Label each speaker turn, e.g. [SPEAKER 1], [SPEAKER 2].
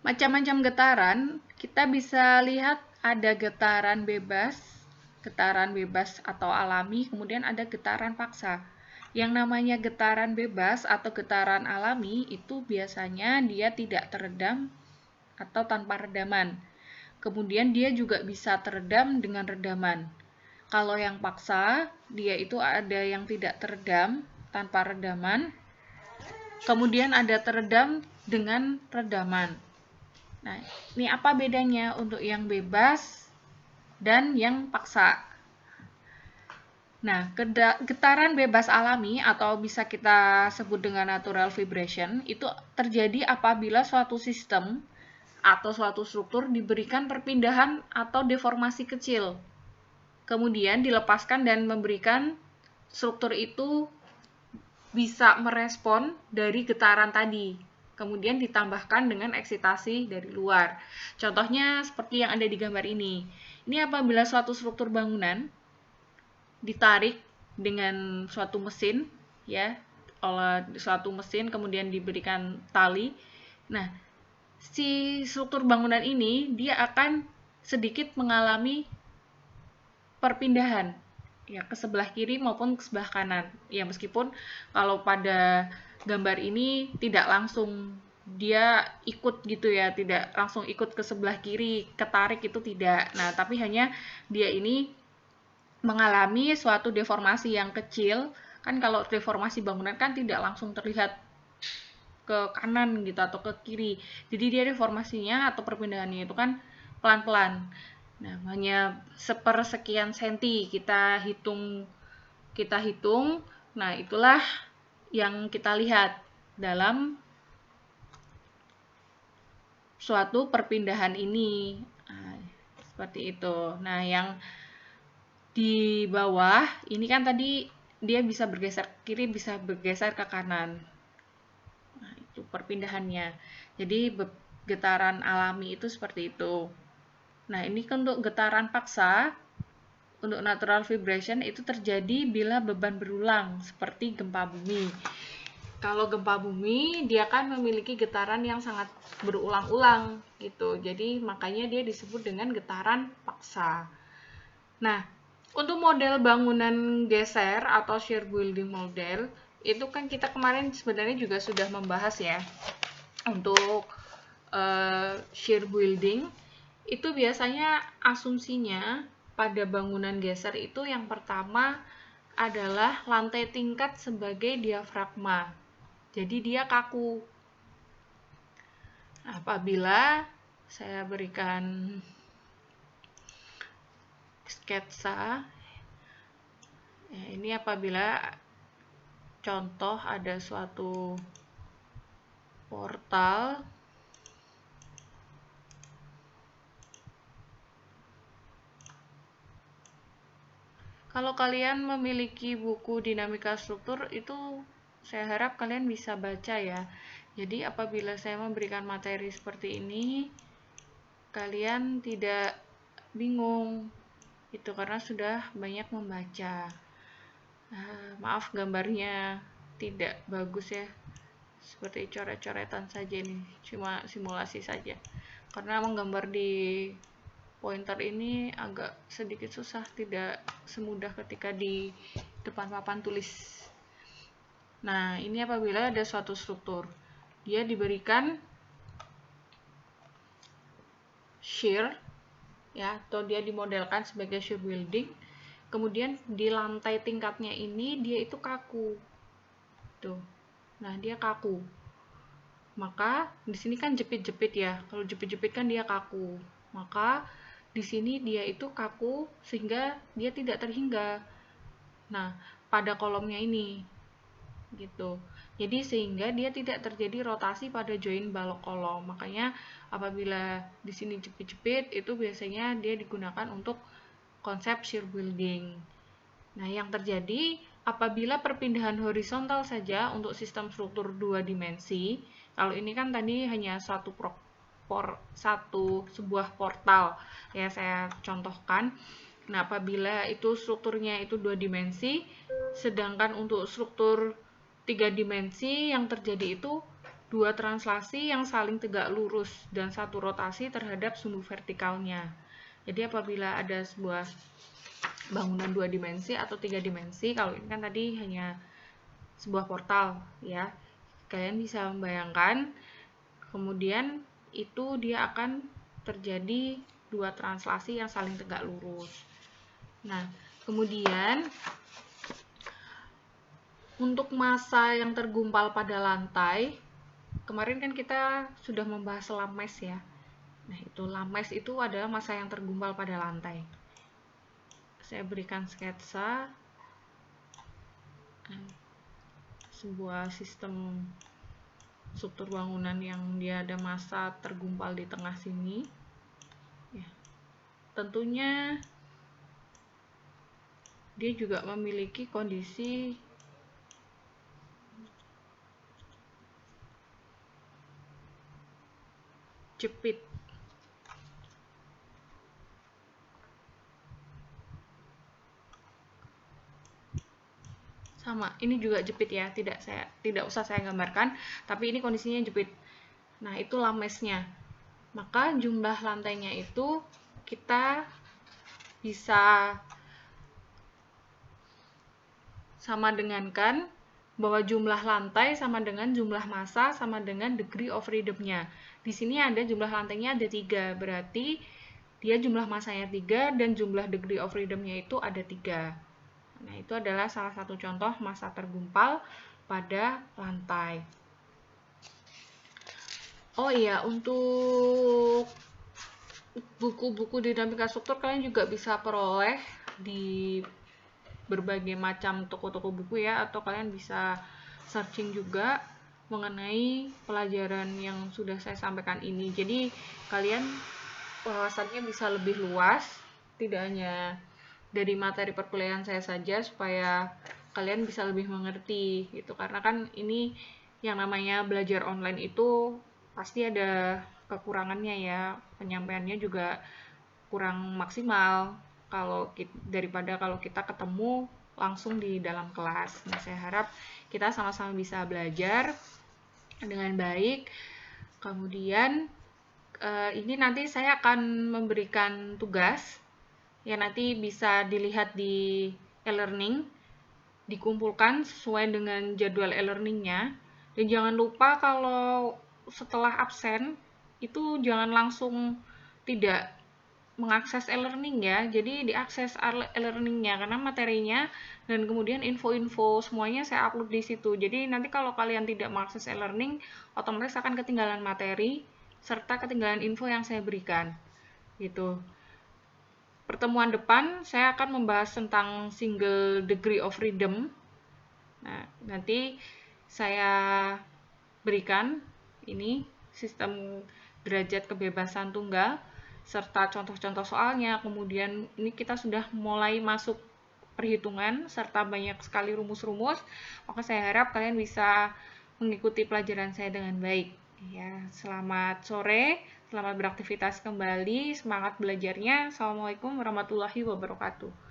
[SPEAKER 1] Macam-macam getaran, kita bisa lihat ada getaran bebas atau alami, kemudian ada getaran paksa. Yang namanya getaran bebas atau getaran alami itu biasanya dia tidak teredam atau tanpa redaman. Kemudian dia juga bisa teredam dengan redaman. Kalau yang paksa, dia itu ada yang tidak teredam tanpa redaman, kemudian ada teredam dengan redaman. Nah, ini apa bedanya untuk yang bebas dan yang paksa? Nah, getaran bebas alami atau bisa kita sebut dengan natural vibration itu terjadi apabila suatu sistem atau suatu struktur diberikan perpindahan atau deformasi kecil. Kemudian dilepaskan dan memberikan struktur itu bisa merespon dari getaran tadi. Kemudian ditambahkan dengan eksitasi dari luar. Contohnya seperti yang ada di gambar ini. Ini apabila suatu struktur bangunan ditarik dengan suatu mesin, ya, oleh suatu mesin kemudian diberikan tali. Nah, si struktur bangunan ini dia akan sedikit mengalami perpindahan, ya, ke sebelah kiri maupun ke sebelah kanan. Ya, meskipun kalau pada gambar ini tidak langsung dia ikut gitu ya, tidak langsung ikut ke sebelah kiri, ketarik itu tidak. Nah, tapi hanya dia ini mengalami suatu deformasi yang kecil. Kan kalau deformasi bangunan kan tidak langsung terlihat ke kanan gitu atau ke kiri. Jadi dia deformasinya atau perpindahannya itu kan pelan-pelan. Nah, hanya sepersekian senti kita hitung. Nah, itulah yang kita lihat dalam suatu perpindahan ini. Nah, seperti itu. Nah, yang di bawah ini kan tadi dia bisa bergeser ke kiri, bisa bergeser ke kanan. Nah, itu perpindahannya. Jadi getaran alami itu seperti itu. Nah, ini kan untuk getaran paksa, untuk natural vibration itu terjadi bila beban berulang seperti gempa bumi. Kalau gempa bumi dia kan memiliki getaran yang sangat berulang-ulang gitu. Jadi makanya dia disebut dengan getaran paksa. Nah, untuk model bangunan geser atau shear building model, itu kan kita kemarin sebenarnya juga sudah membahas ya. Untuk shear building, itu biasanya asumsinya pada bangunan geser itu yang pertama adalah lantai tingkat sebagai diafragma. Jadi dia kaku. Apabila saya berikan sketsa, ya, ini apabila contoh ada suatu portal, kalau kalian memiliki buku dinamika struktur itu saya harap kalian bisa baca ya. Jadi apabila saya memberikan materi seperti ini, kalian tidak bingung itu karena sudah banyak membaca. Maaf gambarnya tidak bagus ya, seperti coret-coretan saja ini, cuma simulasi saja karena menggambar di pointer ini agak sedikit susah, tidak semudah ketika di depan papan tulis. Nah, ini apabila ada suatu struktur dia diberikan shear ya, atau dia dimodelkan sebagai shear building, kemudian di lantai tingkatnya ini dia itu kaku tuh. Nah, dia kaku, maka di sini kan jepit-jepit ya, kalau jepit-jepit kan dia kaku, maka di sini dia itu kaku sehingga dia tidak terhingga. Nah, pada kolomnya ini gitu. Jadi sehingga dia tidak terjadi rotasi pada join balok kolom. Makanya apabila di sini jepit-jepit itu biasanya dia digunakan untuk konsep shear building. Nah, yang terjadi apabila perpindahan horizontal saja untuk sistem struktur 2 dimensi, kalau ini kan tadi hanya sebuah portal ya saya contohkan. Nah, apabila itu strukturnya itu 2 dimensi, sedangkan untuk struktur 3 dimensi yang terjadi itu 2 translasi yang saling tegak lurus dan 1 rotasi terhadap sumbu vertikalnya. Jadi apabila ada sebuah bangunan 2 dimensi atau 3 dimensi, kalau ini kan tadi hanya sebuah portal ya, kalian bisa membayangkan kemudian itu dia akan terjadi 2 translasi yang saling tegak lurus. Nah, kemudian untuk massa yang tergumpal pada lantai, kemarin kan kita sudah membahas lames ya. Nah, itu lames itu adalah massa yang tergumpal pada lantai. Saya berikan sketsa sebuah sistem struktur bangunan yang dia ada massa tergumpal di tengah sini. Ya. Tentunya dia juga memiliki kondisi jepit. Sama, ini juga jepit ya, tidak usah saya gambarkan, tapi ini kondisinya jepit. Nah, itu lamesnya. Maka jumlah lantainya itu kita bisa sama dengankan bahwa jumlah lantai sama dengan jumlah massa sama dengan degree of freedom-nya. Di sini ada jumlah lantainya ada 3, berarti dia jumlah massanya 3 dan jumlah degree of freedom-nya itu ada 3. Nah, itu adalah salah satu contoh massa tergumpal pada lantai. Oh iya, untuk buku-buku dinamika struktur kalian juga bisa peroleh di berbagai macam toko-toko buku ya, atau kalian bisa searching juga mengenai pelajaran yang sudah saya sampaikan ini. Jadi kalian wawasannya bisa lebih luas, tidak hanya dari materi perkuliahan saya saja, supaya kalian bisa lebih mengerti gitu. Karena kan ini yang namanya belajar online itu pasti ada kekurangannya ya, penyampaiannya juga kurang maksimal daripada kalau kita ketemu langsung di dalam kelas. Nah, saya harap kita sama-sama bisa belajar dengan baik. Kemudian ini nanti saya akan memberikan tugas yang nanti bisa dilihat di e-learning, dikumpulkan sesuai dengan jadwal e-learningnya. Dan jangan lupa kalau setelah absen itu jangan langsung tidak mengakses e-learning ya. Jadi diakses e-learningnya karena materinya dan kemudian info-info semuanya saya upload di situ. Jadi nanti kalau kalian tidak mengakses e-learning, otomatis akan ketinggalan materi serta ketinggalan info yang saya berikan. Gitu. Pertemuan depan saya akan membahas tentang single degree of freedom. Nah, nanti saya berikan ini sistem derajat kebebasan tunggal serta contoh-contoh soalnya. Kemudian ini kita sudah mulai masuk perhitungan serta banyak sekali rumus-rumus. Maka saya harap kalian bisa mengikuti pelajaran saya dengan baik. Ya, selamat sore, selamat beraktivitas kembali, semangat belajarnya. Assalamualaikum warahmatullahi wabarakatuh.